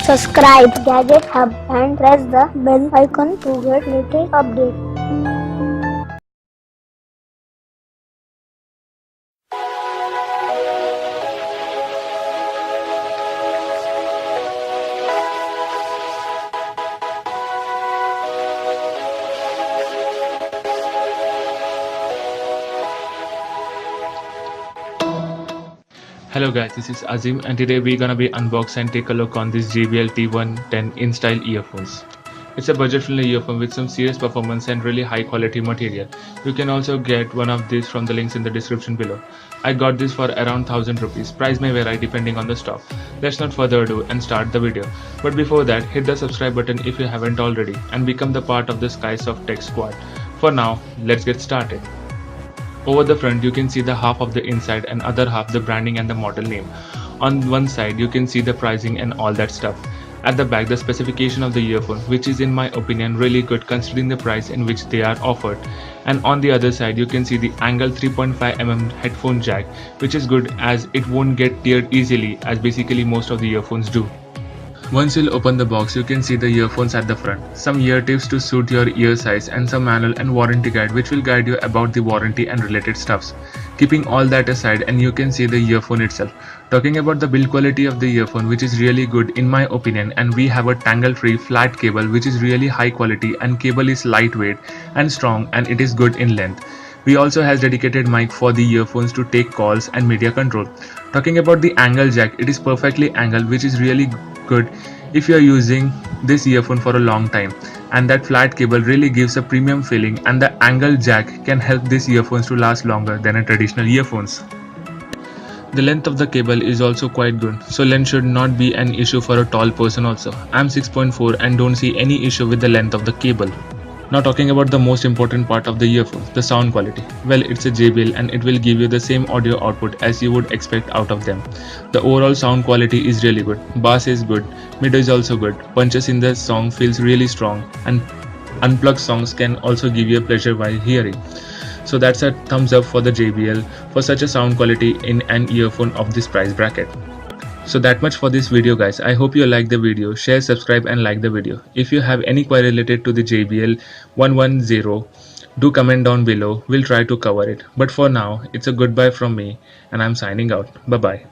Subscribe Gadget Hub and press the bell icon to get latest updates. Hello guys, this is Azim and today we're gonna be unbox and take a look on this JBL T110 in-style earphones. It's a budget-friendly earphone with some serious performance and really high-quality material. You can also get one of these from the links in the description below. I got this for around 1000 rupees. Price may vary depending on the stock. Let's not further ado and start the video. But before that, hit the subscribe button if you haven't already and become the part of the Skysoft Tech Squad. For now, let's get started. Over the front you can see the half of the inside and other half the branding and the model name. On one side you can see the pricing and all that stuff. At the back the specification of the earphone, which is in my opinion really good considering the price in which they are offered. And on the other side you can see the angle 3.5mm headphone jack, which is good as it won't get teared easily as basically most of the earphones do. Once you'll open the box, you can see the earphones at the front, some ear tips to suit your ear size and some manual and warranty guide which will guide you about the warranty and related stuffs. Keeping all that aside, and you can see the earphone itself. Talking about the build quality of the earphone, which is really good in my opinion, and we have a tangle-free flat cable which is really high quality and cable is lightweight and strong and it is good in length. We also has dedicated mic for the earphones to take calls and media control. Talking about the angle jack, it is perfectly angled which is really good if you are using this earphone for a long time, and that flat cable really gives a premium feeling, and the angle jack can help these earphones to last longer than a traditional earphones. The length of the cable is also quite good, so length should not be an issue for a tall person also. I'm 6.4 and don't see any issue with the length of the cable. Now talking about the most important part of the earphone, the sound quality. Well, it's a JBL and it will give you the same audio output as you would expect out of them. The overall sound quality is really good. Bass is good, mid is also good, punches in the song feels really strong, and unplugged songs can also give you a pleasure while hearing. So that's a thumbs up for the JBL for such a sound quality in an earphone of this price bracket. So that much for this video guys. I hope you liked the video. Share, subscribe and like the video. If you have any query related to the JBL 110, do comment down below. We'll try to cover it. But for now, it's a goodbye from me and I'm signing out. Bye bye.